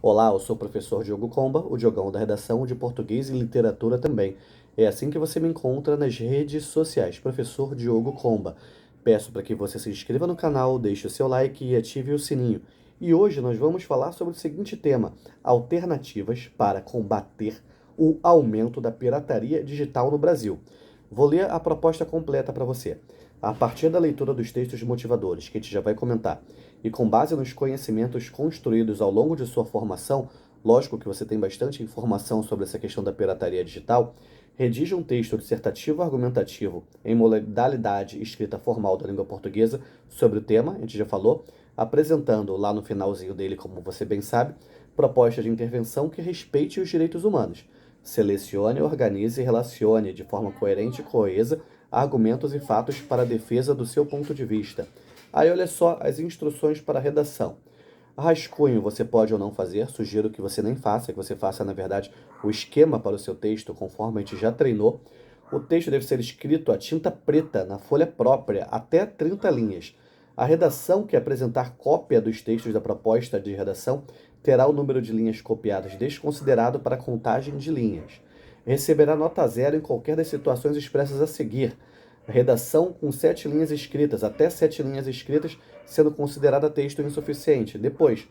Olá, eu sou o professor Diogo Comba, o Diogão da redação de português e literatura também. É assim que você me encontra nas redes sociais, professor Diogo Comba. Peço para que você se inscreva no canal, deixe o seu like e ative o sininho. E hoje nós vamos falar sobre o seguinte tema: alternativas para combater o aumento da pirataria digital no Brasil. Vou ler a proposta completa para você. A partir da leitura dos textos motivadores, que a gente já vai comentar, e com base nos conhecimentos construídos ao longo de sua formação, lógico que você tem bastante informação sobre essa questão da pirataria digital, redige um texto dissertativo argumentativo em modalidade escrita formal da língua portuguesa sobre o tema, a gente já falou, apresentando lá no finalzinho dele, como você bem sabe, proposta de intervenção que respeite os direitos humanos. Selecione, organize e relacione de forma coerente e coesa argumentos e fatos para a defesa do seu ponto de vista. Aí olha só as instruções para a redação. Rascunho você pode ou não fazer, sugiro que você nem faça, que você faça, na verdade, o esquema para o seu texto, conforme a gente já treinou. O texto deve ser escrito a tinta preta, na folha própria, até 30 linhas. A redação que apresentar cópia dos textos da proposta de redação terá o número de linhas copiadas desconsiderado para a contagem de linhas. Receberá nota zero em qualquer das situações expressas a seguir. Redação com 7 linhas escritas, até 7 linhas escritas, sendo considerada texto insuficiente. Depois,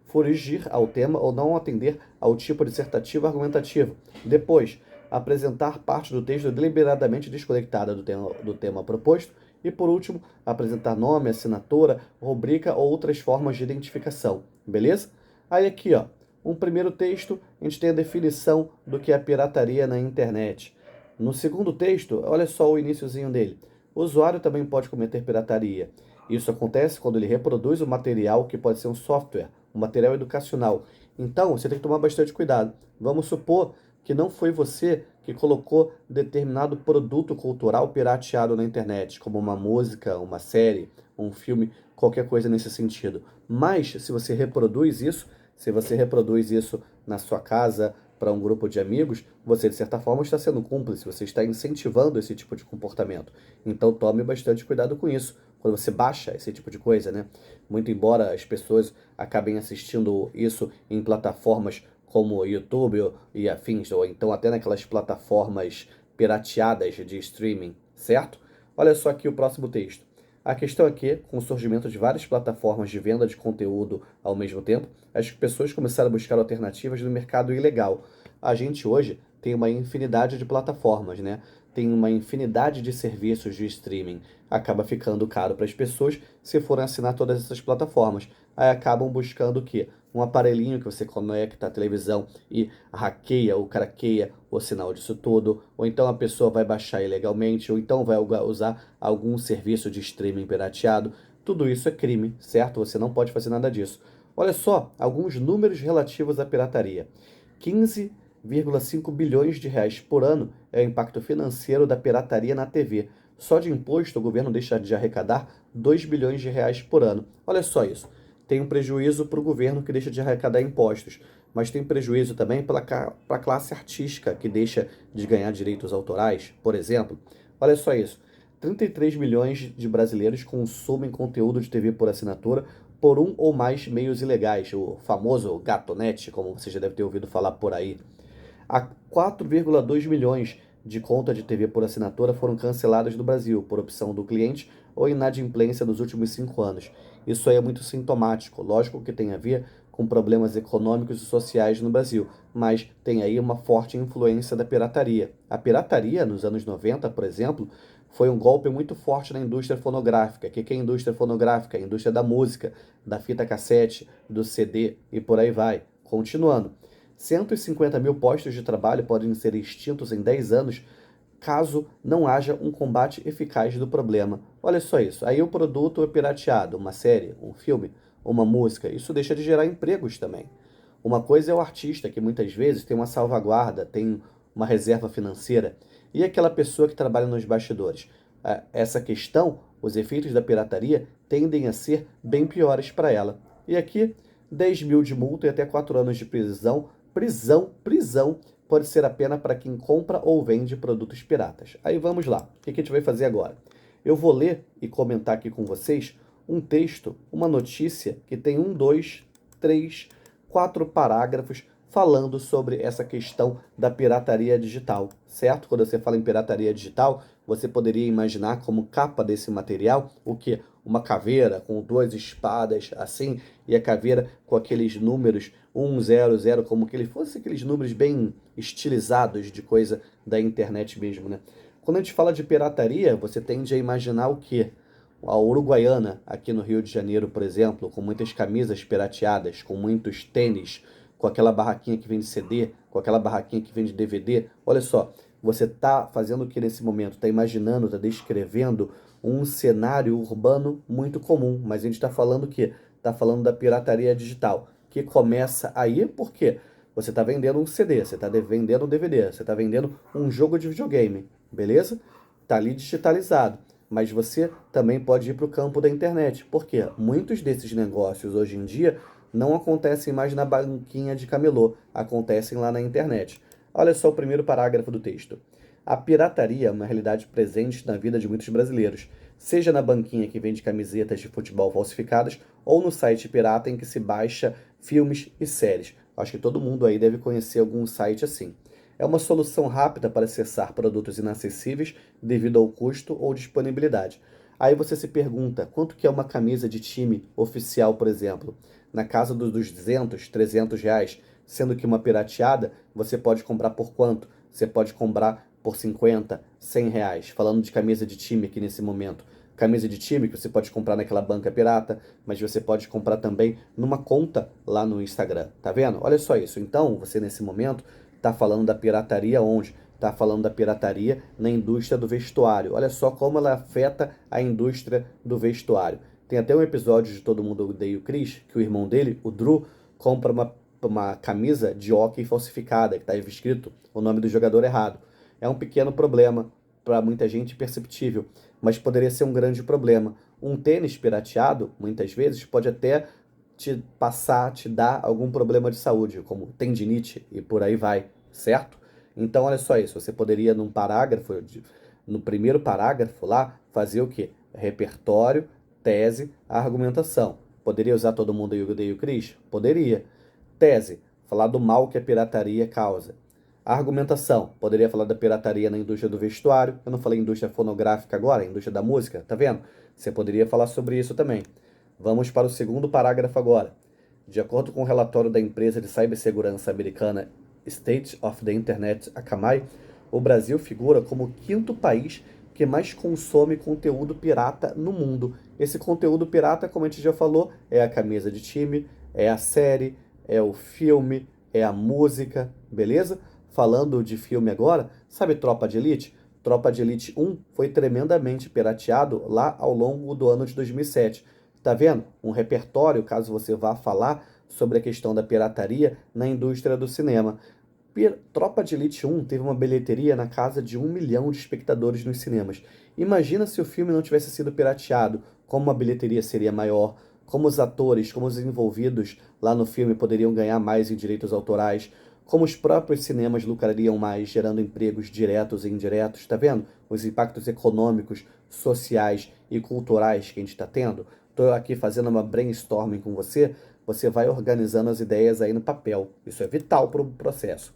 fugir ao tema ou não atender ao tipo dissertativo argumentativo. Depois, apresentar parte do texto deliberadamente desconectada do tema proposto. E, por último, apresentar nome, assinatura, rubrica ou outras formas de identificação. Beleza? Aí aqui, ó, um primeiro texto, a gente tem a definição do que é pirataria na internet. No segundo texto, olha só o iniciozinho dele. O usuário também pode cometer pirataria. Isso acontece quando ele reproduz o material que pode ser um software, um material educacional. Então, você tem que tomar bastante cuidado. Vamos supor que não foi você que colocou determinado produto cultural pirateado na internet, como uma música, uma série, um filme, qualquer coisa nesse sentido. Mas, se você reproduz isso, se você reproduz isso na sua casa, para um grupo de amigos, você, de certa forma, está sendo cúmplice, você está incentivando esse tipo de comportamento. Então, tome bastante cuidado com isso, quando você baixa esse tipo de coisa, né? Muito embora as pessoas acabem assistindo isso em plataformas como YouTube e afins, ou então até naquelas plataformas pirateadas de streaming, certo? Olha só aqui o próximo texto. A questão aqui, com o surgimento de várias plataformas de venda de conteúdo ao mesmo tempo, as pessoas começaram a buscar alternativas no mercado ilegal. A gente hoje tem uma infinidade de plataformas, né? Tem uma infinidade de serviços de streaming. Acaba ficando caro para as pessoas se forem assinar todas essas plataformas. Aí acabam buscando o quê? Um aparelhinho que você conecta à televisão e hackeia ou craqueia o sinal disso tudo, ou então a pessoa vai baixar ilegalmente, ou então vai usar algum serviço de streaming pirateado. Tudo isso é crime, certo? Você não pode fazer nada disso. Olha só, alguns números relativos à pirataria. 15,5 bilhões de reais por ano é o impacto financeiro da pirataria na TV. Só de imposto, o governo deixa de arrecadar 2 bilhões de reais por ano. Olha só isso. Tem um prejuízo para o governo que deixa de arrecadar impostos, mas tem prejuízo também para a classe artística que deixa de ganhar direitos autorais, por exemplo. Olha só isso. 33 milhões de brasileiros consumem conteúdo de TV por assinatura por um ou mais meios ilegais, o famoso Gatonete, como você já deve ter ouvido falar por aí. Há 4,2 milhões de contas de TV por assinatura foram canceladas no Brasil, por opção do cliente ou inadimplência nos últimos 5 anos. Isso aí é muito sintomático, lógico que tem a ver com problemas econômicos e sociais no Brasil, mas tem aí uma forte influência da pirataria. A pirataria, nos anos 90, por exemplo, foi um golpe muito forte na indústria fonográfica. O que é a indústria fonográfica? A indústria da música, da fita cassete, do CD e por aí vai. Continuando. 150 mil postos de trabalho podem ser extintos em 10 anos caso não haja um combate eficaz do problema. Olha só isso. Aí o produto é pirateado, uma série, um filme, uma música. Isso deixa de gerar empregos também. Uma coisa é o artista, que muitas vezes tem uma salvaguarda, tem uma reserva financeira, e aquela pessoa que trabalha nos bastidores. Essa questão, os efeitos da pirataria, tendem a ser bem piores para ela. E aqui, 10 mil de multa e até 4 anos de prisão. Prisão pode ser a pena para quem compra ou vende produtos piratas. Aí vamos lá. O que a gente vai fazer agora? Eu vou ler e comentar aqui com vocês um texto, uma notícia que tem 1, 2, 3, 4 parágrafos falando sobre essa questão da pirataria digital, certo? Quando você fala em pirataria digital, você poderia imaginar como capa desse material o quê? Uma caveira com 2 espadas assim, e a caveira com aqueles números 100, como que ele fosse aqueles números bem estilizados de coisa da internet mesmo, né? Quando a gente fala de pirataria, você tende a imaginar o quê? A Uruguaiana, aqui no Rio de Janeiro, por exemplo, com muitas camisas pirateadas, com muitos tênis, com aquela barraquinha que vende CD, com aquela barraquinha que vende DVD. Olha só, você está fazendo o que nesse momento? Está imaginando, está descrevendo um cenário urbano muito comum, mas a gente está falando o quê? Está falando da pirataria digital, que começa aí porque você está vendendo um CD, você está vendendo um DVD, você está vendendo um jogo de videogame, beleza? Está ali digitalizado. Mas você também pode ir para o campo da internet, porque muitos desses negócios hoje em dia não acontecem mais na banquinha de camelô, acontecem lá na internet. Olha só o primeiro parágrafo do texto. A pirataria é uma realidade presente na vida de muitos brasileiros, seja na banquinha que vende camisetas de futebol falsificadas ou no site pirata em que se baixa filmes e séries. Acho que todo mundo aí deve conhecer algum site assim. É uma solução rápida para acessar produtos inacessíveis devido ao custo ou disponibilidade. Aí você se pergunta, quanto que é uma camisa de time oficial, por exemplo? Na casa dos 200, 300 reais, sendo que uma pirateada você pode comprar por quanto? Você pode comprar por 50, 100 reais, falando de camisa de time aqui nesse momento. Camisa de time que você pode comprar naquela banca pirata, mas você pode comprar também numa conta lá no Instagram, tá vendo? Olha só isso. Então, você nesse momento está falando da pirataria onde? Está falando da pirataria na indústria do vestuário. Olha só como ela afeta a indústria do vestuário. Tem até um episódio de Todo Mundo Odeia o Chris, que o irmão dele, o Drew, compra uma camisa de hóquei falsificada, que está escrito o nome do jogador errado. É um pequeno problema, para muita gente perceptível, mas poderia ser um grande problema. Um tênis pirateado, muitas vezes, pode até te dar algum problema de saúde, como tendinite e por aí vai, certo? Então, olha só isso, você poderia num parágrafo, no primeiro parágrafo lá, fazer o quê? Repertório, tese, argumentação. Poderia usar Todo Mundo Odeia o Chris? Poderia. Tese, falar do mal que a pirataria causa. A argumentação, poderia falar da pirataria na indústria do vestuário. Eu não falei indústria fonográfica agora, indústria da música, tá vendo? Você poderia falar sobre isso também. Vamos para o segundo parágrafo agora. De acordo com o relatório da empresa de cibersegurança americana State of the Internet Akamai, o Brasil figura como o quinto país que mais consome conteúdo pirata no mundo. Esse conteúdo pirata, como a gente já falou, é a camisa de time, é a série, é o filme, é a música, beleza? Falando de filme agora, sabe Tropa de Elite? Tropa de Elite 1 foi tremendamente pirateado lá ao longo do ano de 2007. Tá vendo? Um repertório, caso você vá falar sobre a questão da pirataria na indústria do cinema. Tropa de Elite 1 teve uma bilheteria na casa de 1 milhão de espectadores nos cinemas. Imagina se o filme não tivesse sido pirateado, como a bilheteria seria maior, como os atores, como os envolvidos lá no filme poderiam ganhar mais em direitos autorais, como os próprios cinemas lucrariam mais, gerando empregos diretos e indiretos, tá vendo? Os impactos econômicos, sociais e culturais que a gente está tendo. Estou aqui fazendo uma brainstorming com você, você vai organizando as ideias aí no papel. Isso é vital para o processo.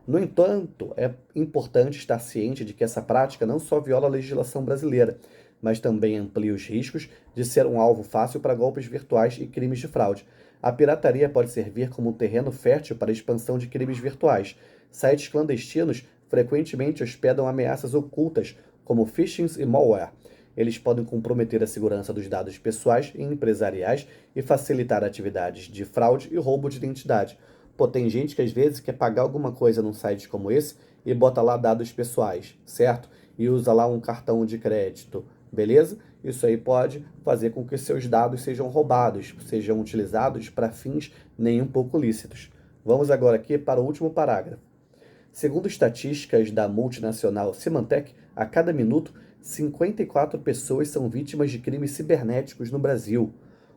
No entanto, é importante estar ciente de que essa prática não só viola a legislação brasileira, mas também amplia os riscos de ser um alvo fácil para golpes virtuais e crimes de fraude. A pirataria pode servir como um terreno fértil para a expansão de crimes virtuais. Sites clandestinos frequentemente hospedam ameaças ocultas, como phishing e malware. Eles podem comprometer a segurança dos dados pessoais e empresariais e facilitar atividades de fraude e roubo de identidade. Pô, tem gente que às vezes quer pagar alguma coisa num site como esse e bota lá dados pessoais, certo? E usa lá um cartão de crédito, beleza? Isso aí pode fazer com que seus dados sejam roubados, sejam utilizados para fins nem um pouco lícitos. Vamos agora aqui para o último parágrafo. Segundo estatísticas da multinacional Symantec, a cada minuto, 54 pessoas são vítimas de crimes cibernéticos no Brasil.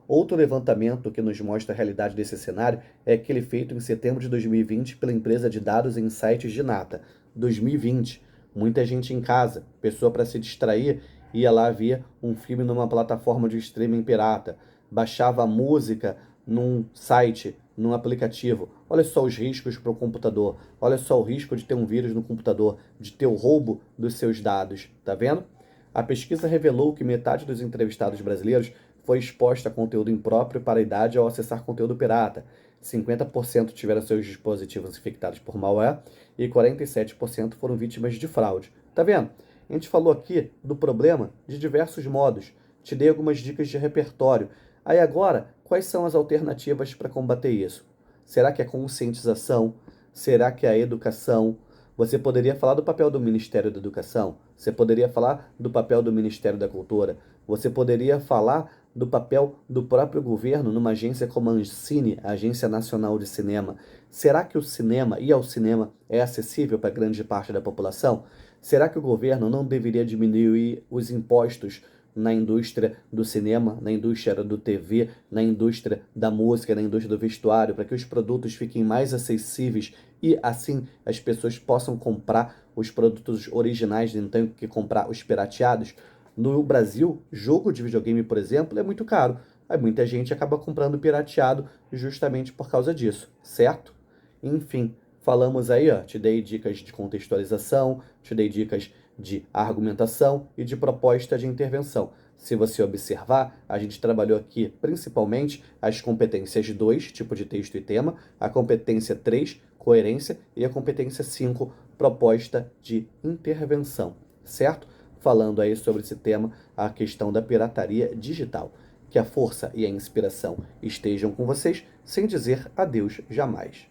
Outro levantamento que nos mostra a realidade desse cenário é aquele feito em setembro de 2020 pela empresa de dados e insights de Nata. 2020, muita gente em casa, pessoa para se distrair, ia lá ver um filme numa plataforma de streaming pirata, baixava a música num site num aplicativo. Olha só os riscos para o computador. Olha só o risco de ter um vírus no computador, de ter o roubo dos seus dados. Tá vendo? A pesquisa revelou que metade dos entrevistados brasileiros foi exposta a conteúdo impróprio para a idade ao acessar conteúdo pirata. 50% tiveram seus dispositivos infectados por malware e 47% foram vítimas de fraude. Tá vendo? A gente falou aqui do problema de diversos modos. Te dei algumas dicas de repertório. Aí agora, quais são as alternativas para combater isso? Será que é conscientização? Será que é a educação? Você poderia falar do papel do Ministério da Educação? Você poderia falar do papel do Ministério da Cultura? Você poderia falar do papel do próprio governo numa agência como a Ancine, a Agência Nacional de Cinema? Será que o cinema, ir ao cinema, é acessível para grande parte da população? Será que o governo não deveria diminuir os impostos na indústria do cinema, na indústria do TV, na indústria da música, na indústria do vestuário, para que os produtos fiquem mais acessíveis e assim as pessoas possam comprar os produtos originais, não tenham que comprar os pirateados? No Brasil, jogo de videogame, por exemplo, é muito caro. Aí muita gente acaba comprando pirateado justamente por causa disso, certo? Enfim, falamos aí, ó, te dei dicas de contextualização, te dei dicas de argumentação e de proposta de intervenção. Se você observar, a gente trabalhou aqui principalmente as competências 2, tipo de texto e tema, a competência 3, coerência, e a competência 5, proposta de intervenção, certo? Falando aí sobre esse tema, a questão da pirataria digital. Que a força e a inspiração estejam com vocês, sem dizer adeus jamais.